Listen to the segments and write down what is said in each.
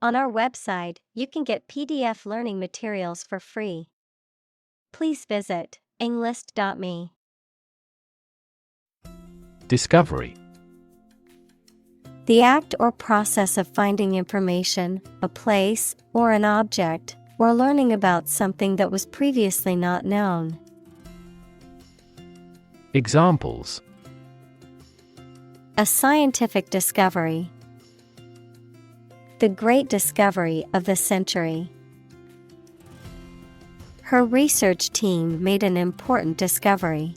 On our website, you can get PDF learning materials for free. Please visit englist.me. Discovery. The act or process of finding information, a place, or an object, or learning about something that was previously not known. Examples: A scientific discovery. The great discovery of the century. Her research team made an important discovery.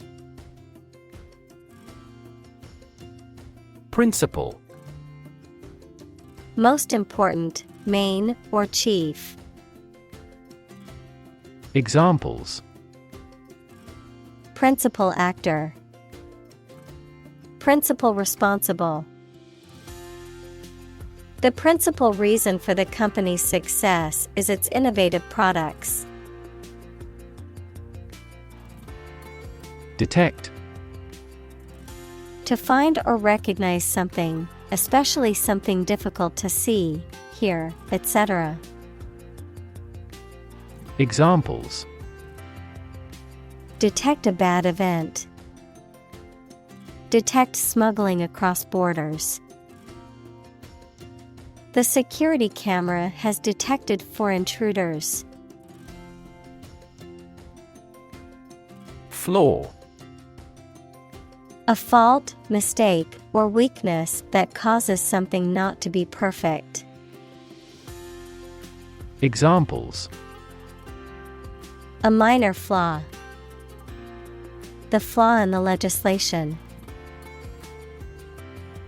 Principal. Most important, main, or chief. Examples: Principal actor. Principal responsible. The principal reason for the company's success is its innovative products. Detect. To find or recognize something, especially something difficult to see, hear, etc. Examples: Detect a bad event. Detect smuggling across borders. The security camera has detected 4 intruders. Flaw. A fault, mistake, or weakness that causes something not to be perfect. Examples: A minor flaw. The flaw in the legislation.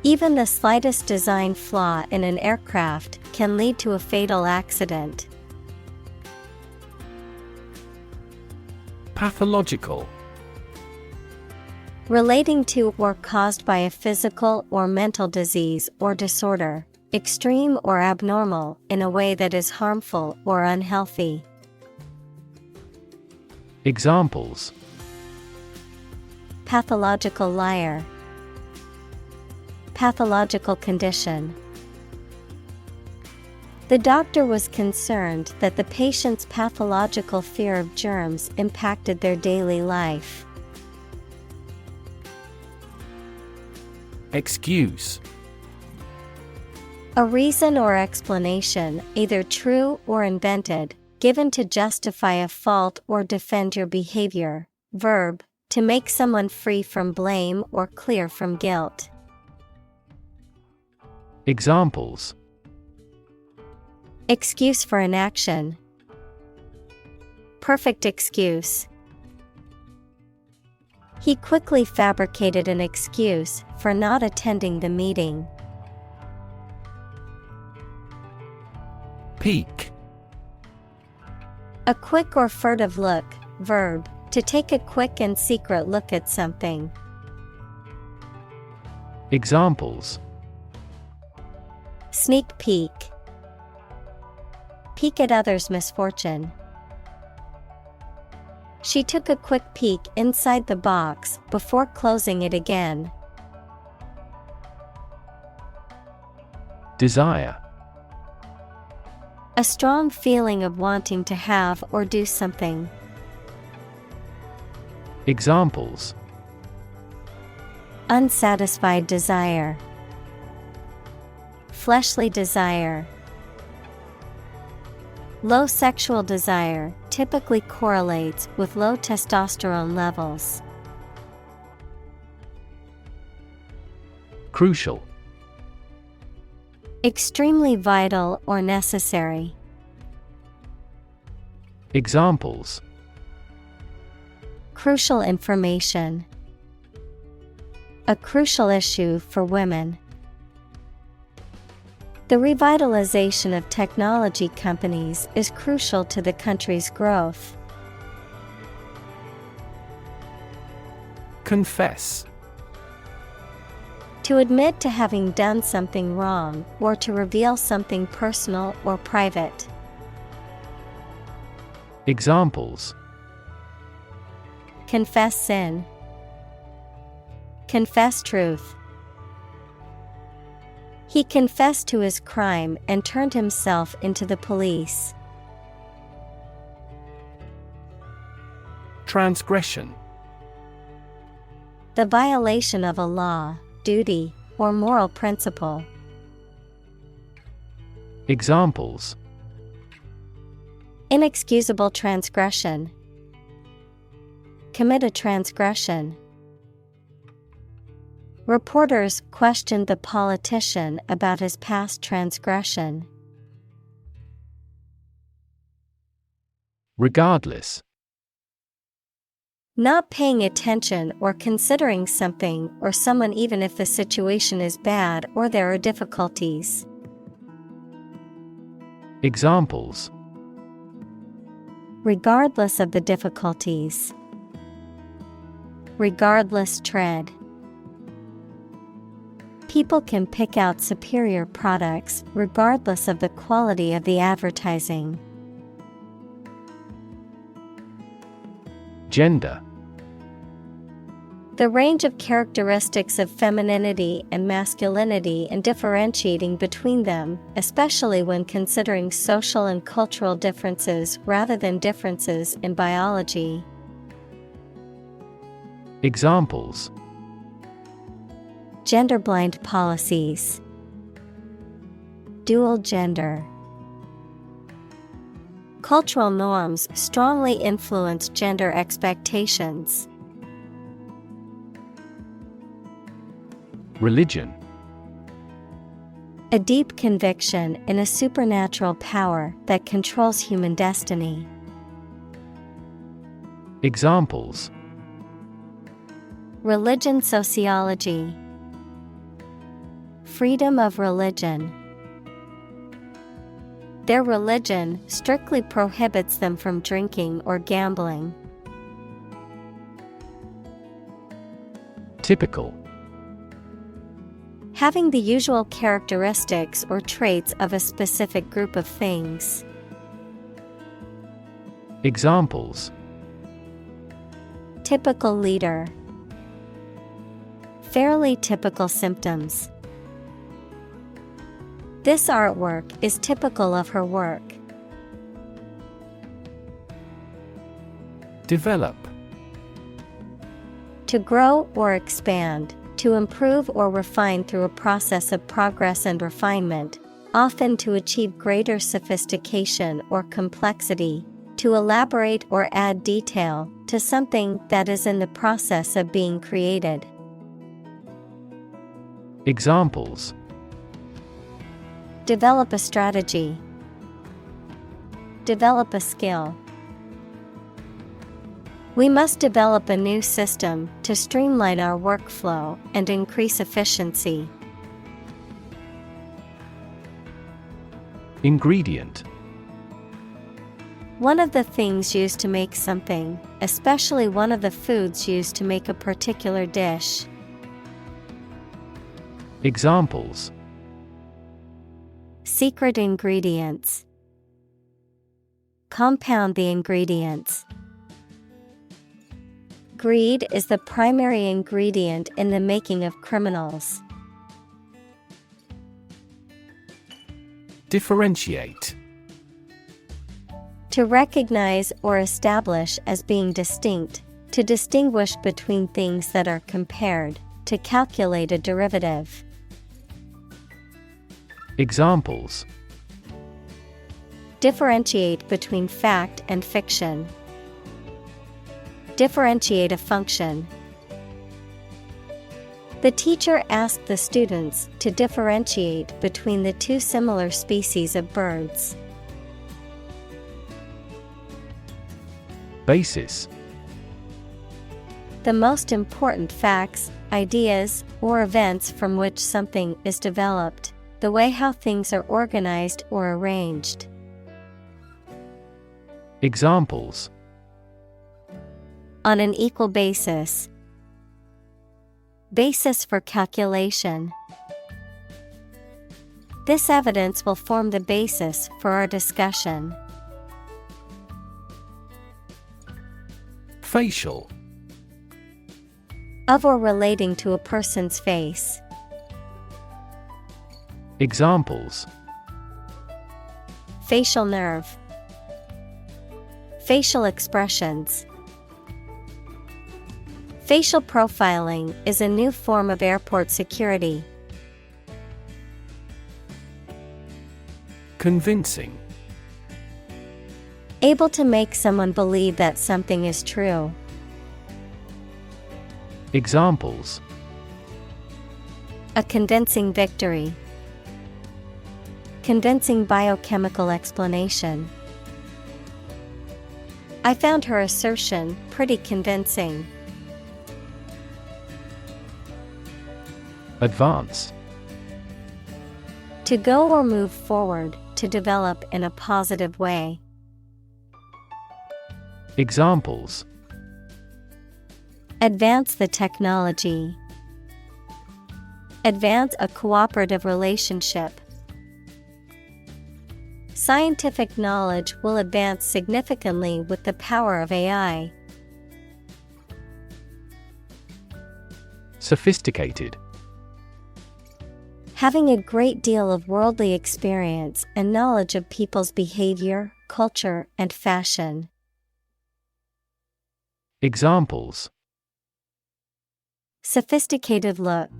Even the slightest design flaw in an aircraft can lead to a fatal accident. Pathological. Relating to or caused by a physical or mental disease or disorder, extreme or abnormal in a way that is harmful or unhealthy. Examples: Pathological liar. Pathological condition. The doctor was concerned that the patient's pathological fear of germs impacted their daily life. Excuse. A reason or explanation, either true or invented, given to justify a fault or defend your behavior. Verb, to make someone free from blame or clear from guilt. Examples: Excuse for inaction. Perfect excuse. He quickly fabricated an excuse for not attending the meeting. Peek. A quick or furtive look, verb, to take a quick and secret look at something. Examples: Sneak peek. Peek at others' misfortune. She took a quick peek inside the box before closing it again. Desire. A strong feeling of wanting to have or do something. Examples: Unsatisfied desire. Fleshly desire. Low sexual desire typically correlates with low testosterone levels. Crucial. Extremely vital or necessary. Examples: Crucial information. A crucial issue for women. The revitalization of technology companies is crucial to the country's growth. Confess. To admit to having done something wrong or to reveal something personal or private. Examples: Confess sin. Confess truth. He confessed to his crime and turned himself into the police. Transgression. The violation of a law, duty, or moral principle. Examples: Inexcusable transgression. Commit a transgression. Reporters questioned the politician about his past transgression. Regardless. Not paying attention or considering something or someone even if the situation is bad or there are difficulties. Examples: Regardless of the difficulties. Regardless tread. People can pick out superior products regardless of the quality of the advertising. Gender. The range of characteristics of femininity and masculinity and differentiating between them, especially when considering social and cultural differences rather than differences in biology. Examples: Gender-blind policies. Dual gender. Cultural norms strongly influence gender expectations. Religion. A deep conviction in a supernatural power that controls human destiny. Examples: Religion sociology. Freedom of religion. Their religion strictly prohibits them from drinking or gambling. Typical. Having the usual characteristics or traits of a specific group of things. Examples: Typical leader. Fairly typical symptoms. This artwork is typical of her work. Develop. To grow or expand, to improve or refine through a process of progress and refinement, often to achieve greater sophistication or complexity, to elaborate or add detail to something that is in the process of being created. Examples: Develop a strategy. Develop a skill. We must develop a new system to streamline our workflow and increase efficiency. Ingredient. One of the things used to make something, especially one of the foods used to make a particular dish. Examples: Secret ingredients. Compound the ingredients. Greed is the primary ingredient in the making of criminals. Differentiate. To recognize or establish as being distinct, to distinguish between things that are compared, to calculate a derivative. Examples: Differentiate between fact and fiction. Differentiate a function. The teacher asked the students to differentiate between the two similar species of birds. Basis. The most important facts, ideas, or events from which something is developed, the way how things are organized or arranged. Examples: On an equal basis. Basis for calculation. This evidence will form the basis for our discussion. Facial. Of or relating to a person's face. Examples: facial nerve, facial expressions. Facial profiling is a new form of airport security. Convincing. Able to make someone believe that something is true. Examples: A convincing victory. Convincing biochemical explanation. I found her assertion pretty convincing. Advance. To go or move forward, to develop in a positive way. Examples: Advance the technology. Advance a cooperative relationship. Scientific knowledge will advance significantly with the power of AI. Sophisticated. Having a great deal of worldly experience and knowledge of people's behavior, culture, and fashion. Examples: Sophisticated look.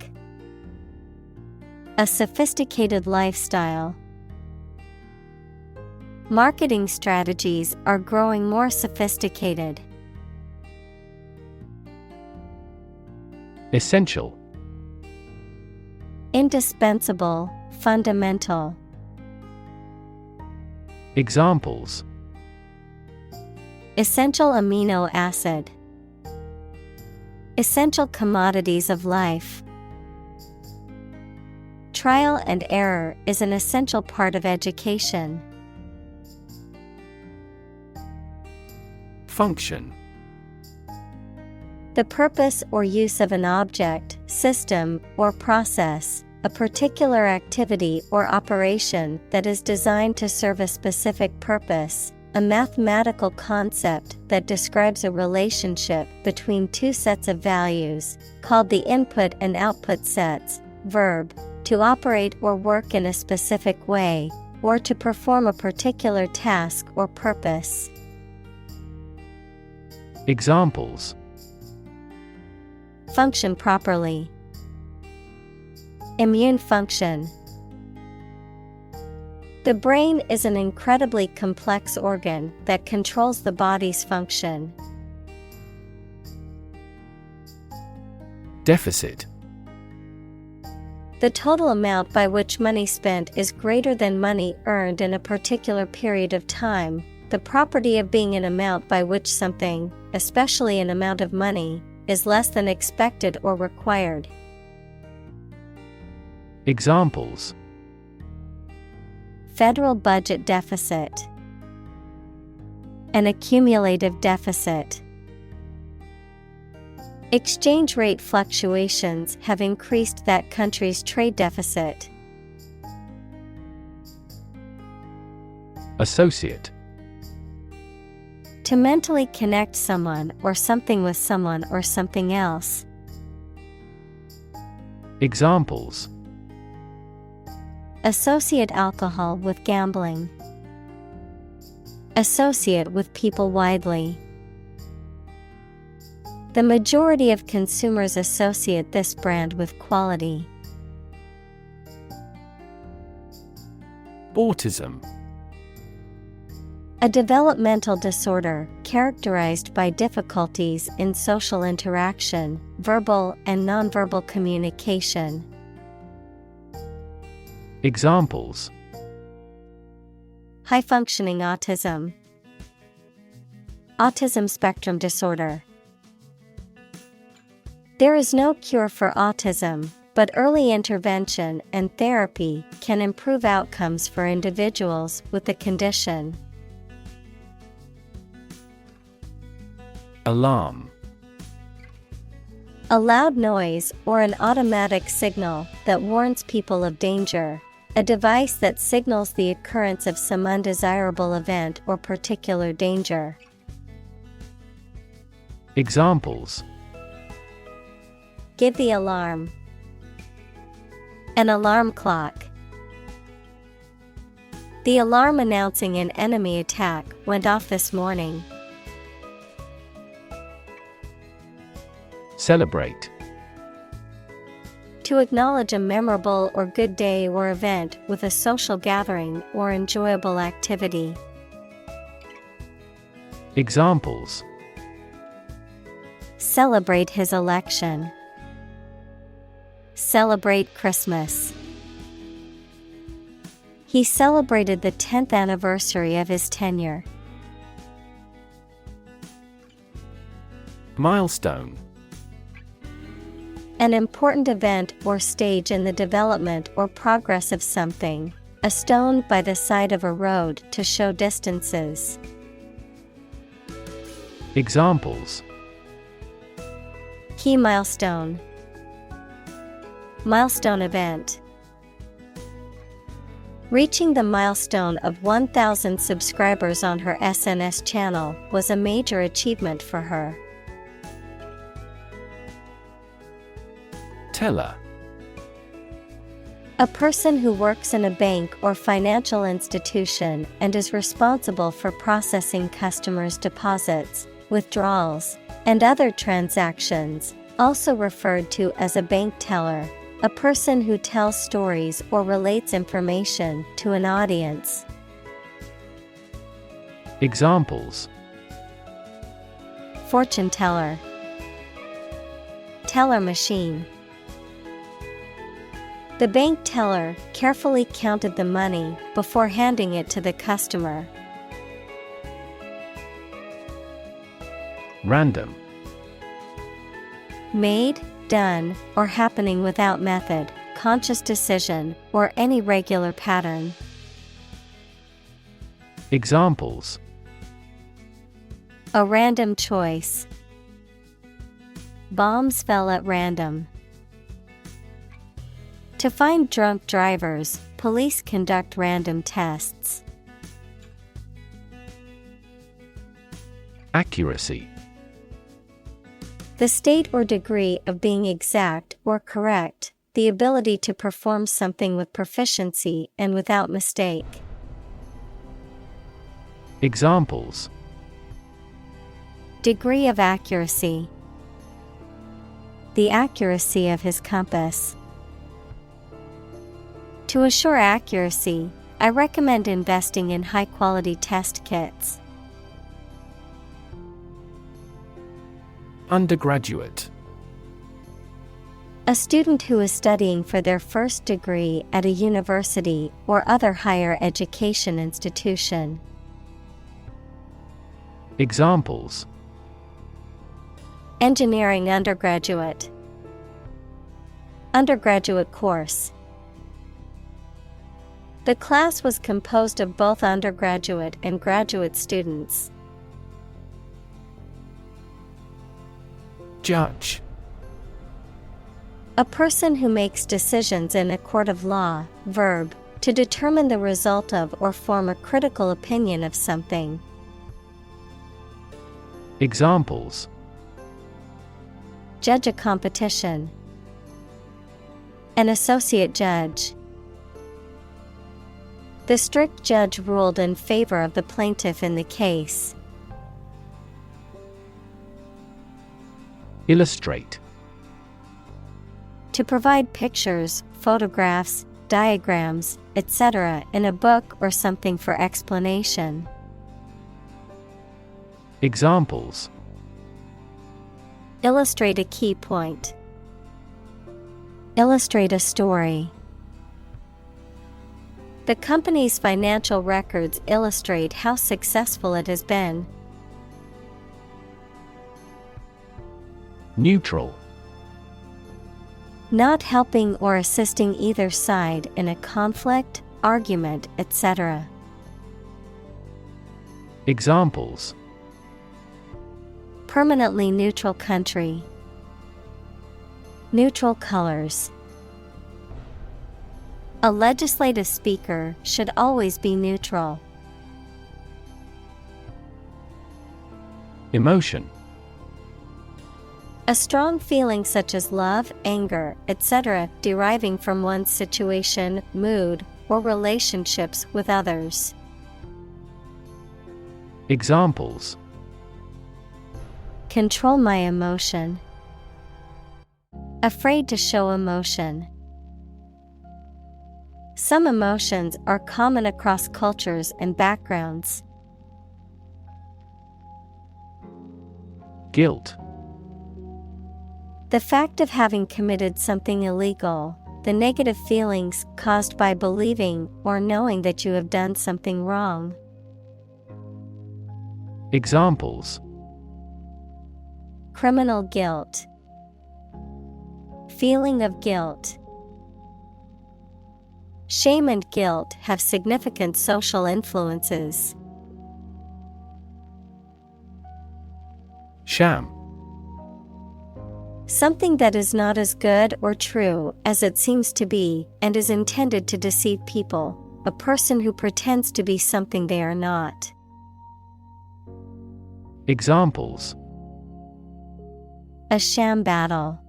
A sophisticated lifestyle. Marketing strategies are growing more sophisticated. Essential. Indispensable, fundamental. Examples: Essential amino acid. Essential commodities of life. Trial and error is an essential part of education. Function. The purpose or use of an object, system, or process, a particular activity or operation that is designed to serve a specific purpose, a mathematical concept that describes a relationship between two sets of values, called the input and output sets. Verb, to operate or work in a specific way, or to perform a particular task or purpose. Examples: Function properly. Immune function. The brain is an incredibly complex organ that controls the body's function. Deficit. The total amount by which money spent is greater than money earned in a particular period of time, the property of being an amount by which something, especially an amount of money, is less than expected or required. Examples: Federal budget deficit. An accumulative deficit. Exchange rate fluctuations have increased that country's trade deficit. Associate. To mentally connect someone or something with someone or something else. Examples: Associate alcohol with gambling. Associate with people widely. The majority of consumers associate this brand with quality. Autism. A developmental disorder characterized by difficulties in social interaction, verbal and nonverbal communication. Examples: High-functioning autism. Autism spectrum disorder. There is no cure for autism, but early intervention and therapy can improve outcomes for individuals with the condition. Alarm. A loud noise or an automatic signal that warns people of danger. A device that signals the occurrence of some undesirable event or particular danger. Examples: Give the alarm. An alarm clock. The alarm announcing an enemy attack went off this morning. Celebrate. To acknowledge a memorable or good day or event with a social gathering or enjoyable activity. Examples: Celebrate his election. Celebrate Christmas. He celebrated the 10th anniversary of his tenure. Milestone. An important event or stage in the development or progress of something. A stone by the side of a road to show distances. Examples: Key milestone. Milestone event. Reaching the milestone of 1,000 subscribers on her SNS channel was a major achievement for her. Teller. A person who works in a bank or financial institution and is responsible for processing customers' deposits, withdrawals, and other transactions, also referred to as a bank teller. A person who tells stories or relates information to an audience. Examples: Fortune teller. Teller machine. The bank teller carefully counted the money before handing it to the customer. Random. Made, done, or happening without method, conscious decision, or any regular pattern. Examples: A random choice. Bombs fell at random. To find drunk drivers, police conduct random tests. Accuracy. The state or degree of being exact or correct, the ability to perform something with proficiency and without mistake. Examples: Degree of accuracy. The accuracy of his compass. To assure accuracy, I recommend investing in high-quality test kits. Undergraduate. A student who is studying for their first degree at a university or other higher education institution. Examples: Engineering undergraduate. Undergraduate course. The class was composed of both undergraduate and graduate students. Judge. A person who makes decisions in a court of law. Verb, to determine the result of or form a critical opinion of something. Examples: Judge a competition. An associate judge. The strict judge ruled in favor of the plaintiff in the case. Illustrate. To provide pictures, photographs, diagrams, etc. in a book or something for explanation. Examples: Illustrate a key point. Illustrate a story. The company's financial records illustrate how successful it has been. Neutral. Not helping or assisting either side in a conflict, argument, etc. Examples: Permanently neutral country. Neutral colors. A legislative speaker should always be neutral. Emotion. A strong feeling such as love, anger, etc., deriving from one's situation, mood, or relationships with others. Examples: Control my emotion. Afraid to show emotion. Some emotions are common across cultures and backgrounds. Guilt. The fact of having committed something illegal, the negative feelings caused by believing or knowing that you have done something wrong. Examples: Criminal guilt. Feeling of guilt. Shame and guilt have significant social influences. Sham. Something that is not as good or true as it seems to be and is intended to deceive people, a person who pretends to be something they are not. Examples: A sham battle.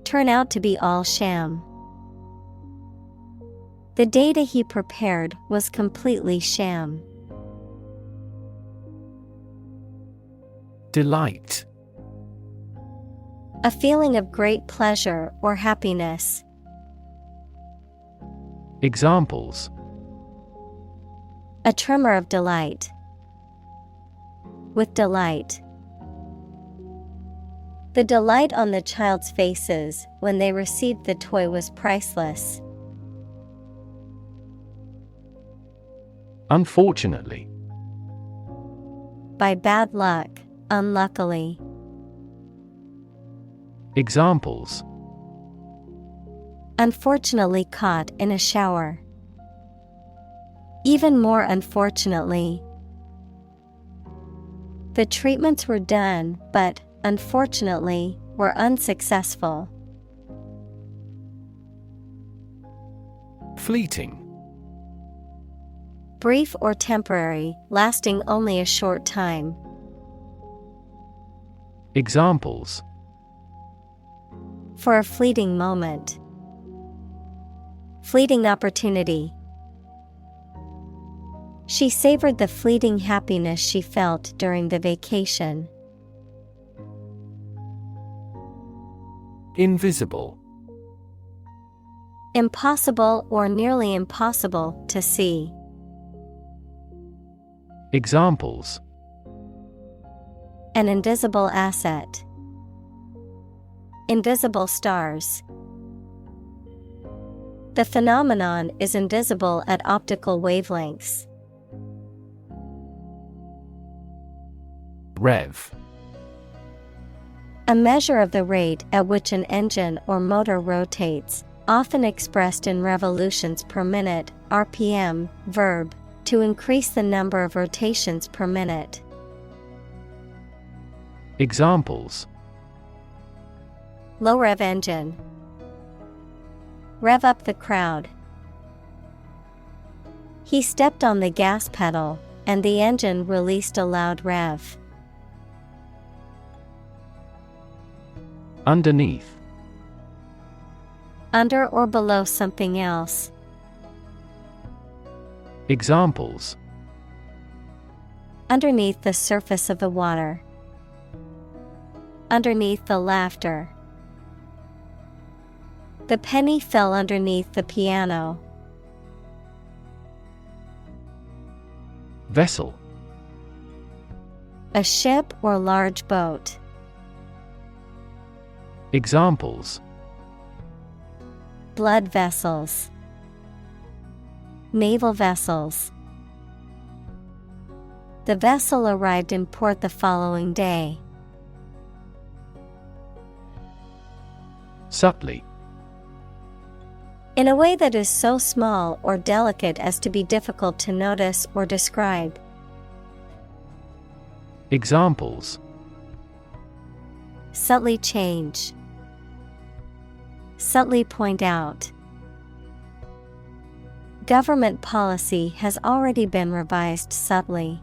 Turn out to be all sham. The data he prepared was completely sham. Delight. A feeling of great pleasure or happiness. Examples: A tremor of delight. With delight. The delight on the child's faces when they received the toy was priceless. Unfortunately. By bad luck, unluckily. Examples: Unfortunately caught in a shower. Even more unfortunately. The treatments were done, but, unfortunately, were unsuccessful. Fleeting. Brief or temporary, lasting only a short time. Examples: For a fleeting moment. Fleeting opportunity. She savored the fleeting happiness she felt during the vacation. Invisible. Impossible or nearly impossible to see. Examples: An invisible asset. Invisible stars. The phenomenon is invisible at optical wavelengths. Rev. A measure of the rate at which an engine or motor rotates, often expressed in revolutions per minute, RPM, verb, to increase the number of rotations per minute. Examples: Low rev engine. Rev up the crowd. He stepped on the gas pedal, and the engine released a loud rev. Underneath. Under or below something else. Examples: Underneath the surface of the water. Underneath the laughter. The penny fell underneath the piano. Vessel. A ship or large boat. Examples: Blood vessels. Naval vessels. The vessel arrived in port the following day. Subtly. In a way that is so small or delicate as to be difficult to notice or describe. Examples: Subtly change. Subtly point out. Government policy has already been revised subtly.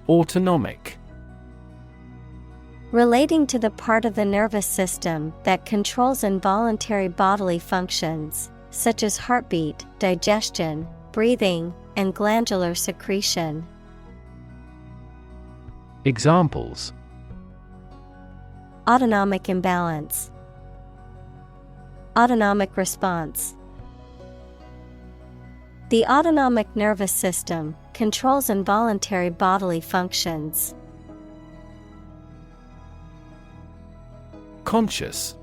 Autonomic. Relating to the part of the nervous system that controls involuntary bodily functions, such as heartbeat, digestion, breathing, and glandular secretion. Examples: Autonomic imbalance. Autonomic response. The autonomic nervous system controls involuntary bodily functions. Conscious.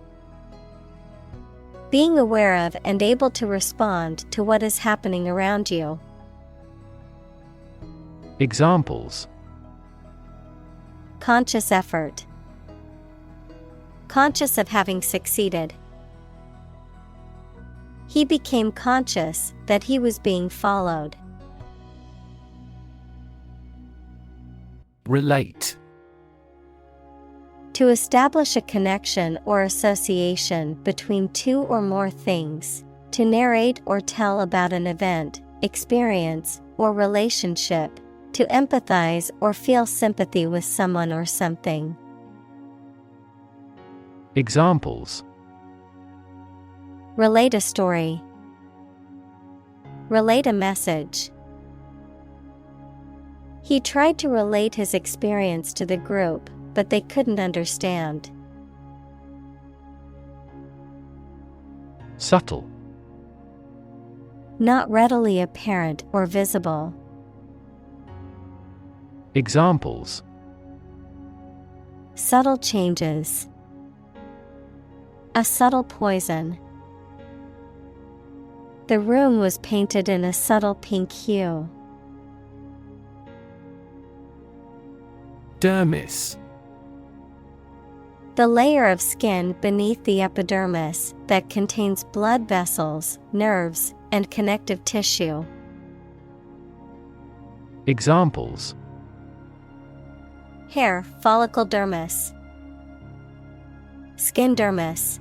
Being aware of and able to respond to what is happening around you. Examples: Conscious effort. Conscious of having succeeded. He became conscious that he was being followed. Relate. To establish a connection or association between two or more things. To narrate or tell about an event, experience, or relationship. To empathize or feel sympathy with someone or something. Examples: Relate a story. Relate a message. He tried to relate his experience to the group, but they couldn't understand. Subtle. Not readily apparent or visible. Examples: Subtle changes. A subtle poison. The room was painted in a subtle pink hue. Dermis. The layer of skin beneath the epidermis that contains blood vessels, nerves, and connective tissue. Examples: Hair follicle dermis. Skin dermis.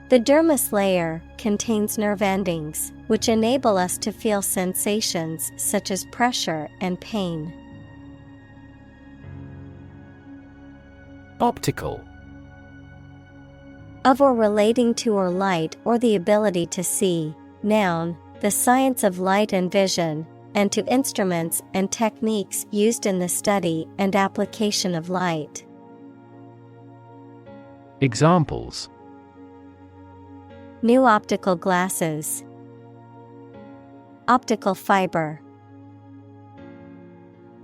The dermis layer contains nerve endings, which enable us to feel sensations such as pressure and pain. Optical. Of or relating to or light or the ability to see. Noun, the science of light and vision, and to instruments and techniques used in the study and application of light. Examples: New optical glasses. Optical fiber.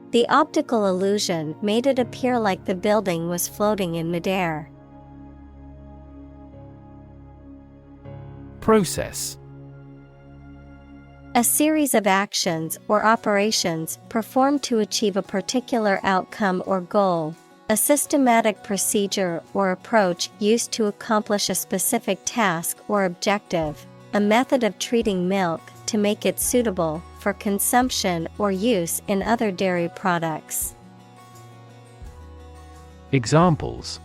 The optical illusion made it appear like the building was floating in midair. Process. A series of actions or operations performed to achieve a particular outcome or goal. A systematic procedure or approach used to accomplish a specific task or objective. A method of treating milk to make it suitable for consumption or use in other dairy products. Examples: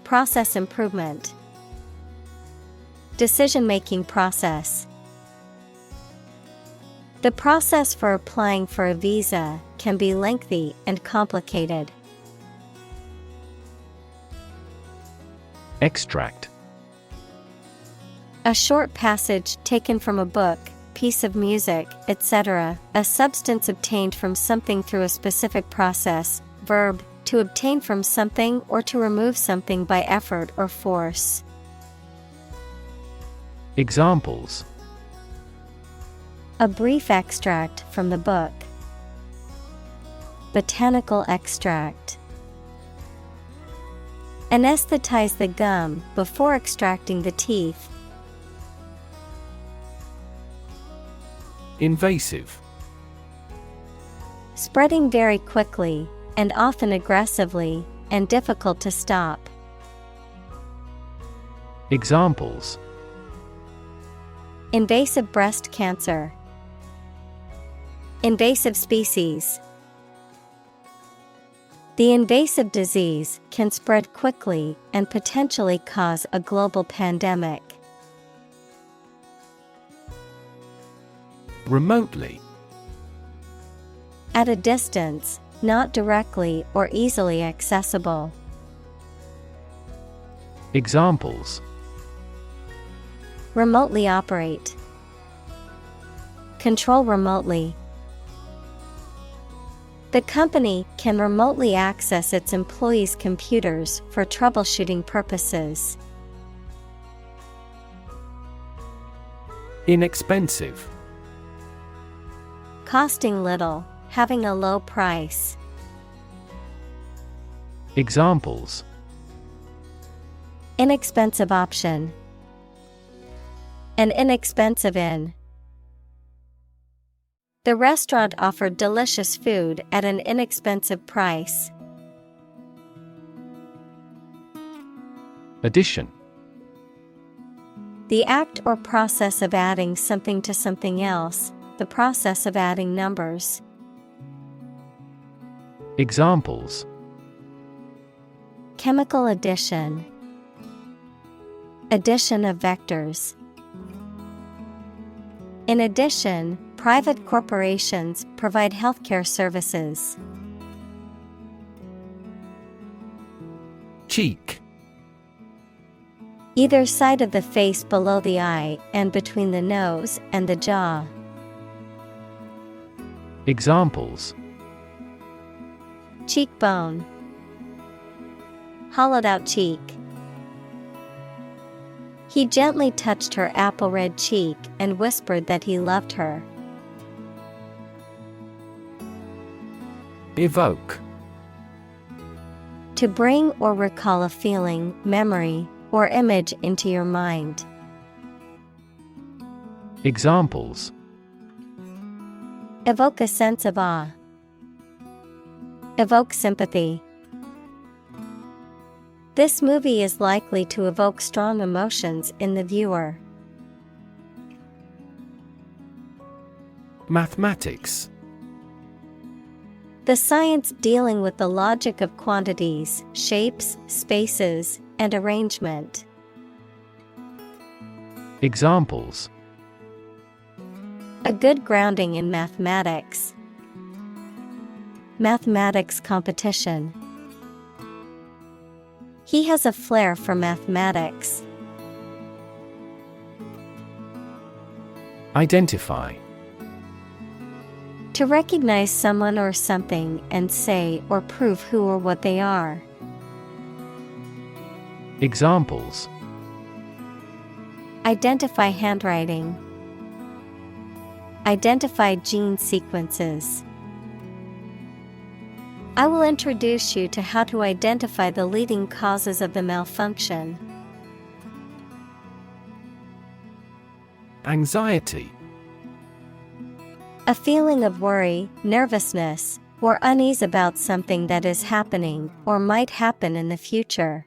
Process improvement. Decision-making process. The process for applying for a visa can be lengthy and complicated. Extract. A short passage taken from a book, piece of music, etc. A substance obtained from something through a specific process. Verb, to obtain from something or to remove something by effort or force. Examples: A brief extract from the book. Botanical extract. Anesthetize the gum before extracting the teeth. Invasive. Spreading very quickly, and often aggressively, and difficult to stop. Examples: Invasive breast cancer. Invasive species. The invasive disease can spread quickly and potentially cause a global pandemic. Remotely. At a distance, not directly or easily accessible. Examples: Remotely operate. Control remotely. The company can remotely access its employees' computers for troubleshooting purposes. Inexpensive. Costing little, having a low price. Examples: Inexpensive option. An inexpensive inn. The restaurant offered delicious food at an inexpensive price. Addition. The act or process of adding something to something else, the process of adding numbers. Examples: Chemical addition. Addition of vectors. In addition, private corporations provide healthcare services. Cheek. Either side of the face below the eye and between the nose and the jaw. Examples: Cheekbone. Hollowed out cheek. He gently touched her apple red cheek and whispered that he loved her. Evoke. To bring or recall a feeling, memory, or image into your mind. Examples: Evoke a sense of awe. Evoke sympathy. This movie is likely to evoke strong emotions in the viewer. Mathematics. The science dealing with the logic of quantities, shapes, spaces, and arrangement. Examples: A good grounding in mathematics. Mathematics competition. He has a flair for mathematics. Identify. To recognize someone or something and say or prove who or what they are. Examples: Identify handwriting. Identify gene sequences. I will introduce you to how to identify the leading causes of the malfunction. Anxiety. A feeling of worry, nervousness, or unease about something that is happening or might happen in the future.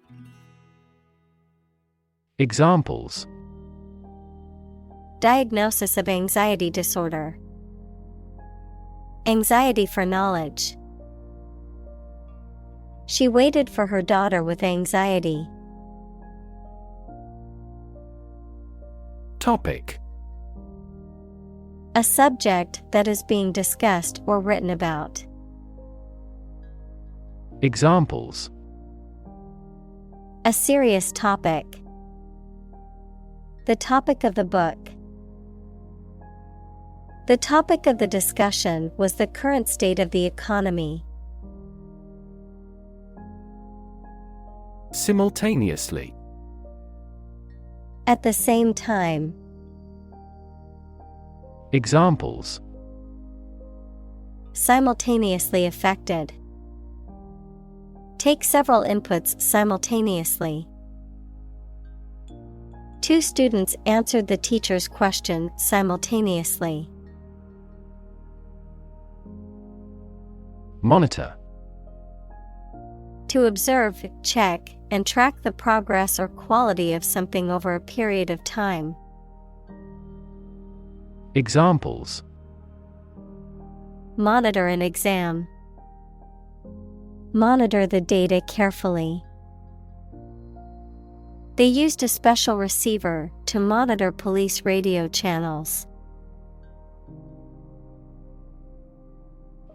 Examples: Diagnosis of anxiety disorder. Anxiety for knowledge. She waited for her daughter with anxiety. Topic. A subject that is being discussed or written about. Examples: A serious topic. The topic of the book. The topic of the discussion was the current state of the economy. Simultaneously. At the same time. Examples: Simultaneously affected. Take several inputs simultaneously. Two students answered the teacher's question simultaneously. Monitor. To observe, check, and track the progress or quality of something over a period of time. Examples: Monitor an exam. Monitor the data carefully. They used a special receiver to monitor police radio channels.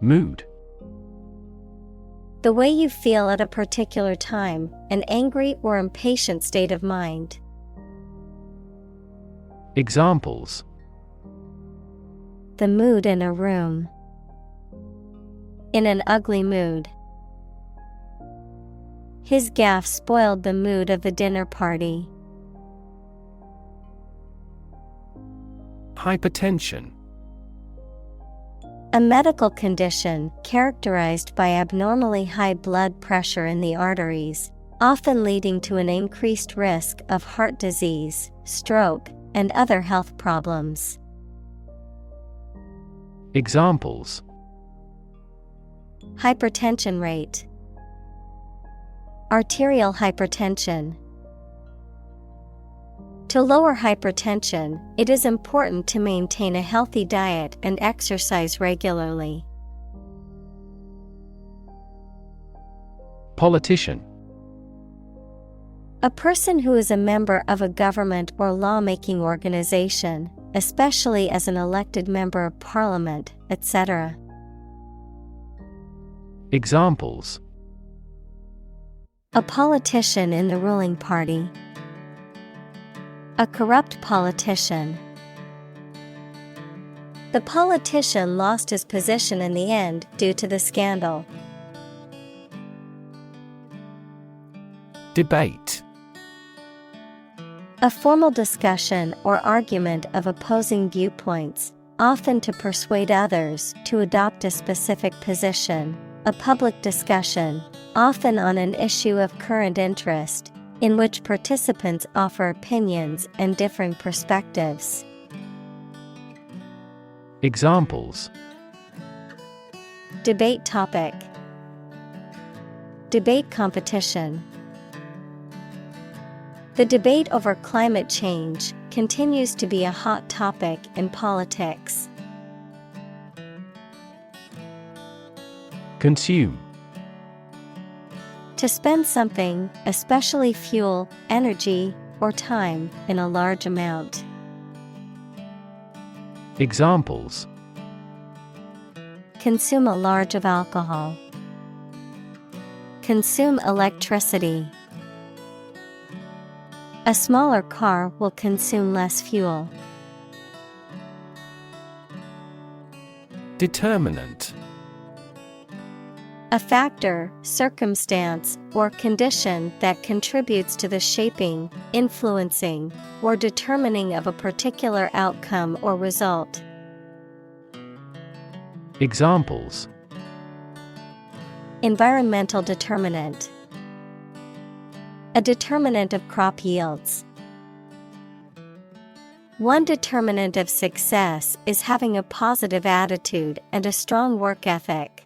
Mood. The way you feel at a particular time, an angry or impatient state of mind. Examples: The mood in a room. In an ugly mood. His gaffe spoiled the mood of the dinner party. Hypertension. A medical condition characterized by abnormally high blood pressure in the arteries, often leading to an increased risk of heart disease, stroke, and other health problems. Examples: Hypertension rate. Arterial hypertension. To lower hypertension, it is important to maintain a healthy diet and exercise regularly. Politician. A person who is a member of a government or lawmaking organization, especially as an elected member of parliament, etc. Examples: A politician in the ruling party. A corrupt politician. The politician lost his position in the end due to the scandal. Debate. A formal discussion or argument of opposing viewpoints, often to persuade others to adopt a specific position. A public discussion, often on an issue of current interest, in which participants offer opinions and differing perspectives. Examples: Debate topic. Debate competition. The debate over climate change continues to be a hot topic in politics. Consume. To spend something, especially fuel, energy, or time, in a large amount. Examples: Consume a large of alcohol. Consume electricity. A smaller car will consume less fuel. Determinant. A factor, circumstance, or condition that contributes to the shaping, influencing, or determining of a particular outcome or result. Examples: Environmental determinant. A determinant of crop yields. One determinant of success is having a positive attitude and a strong work ethic.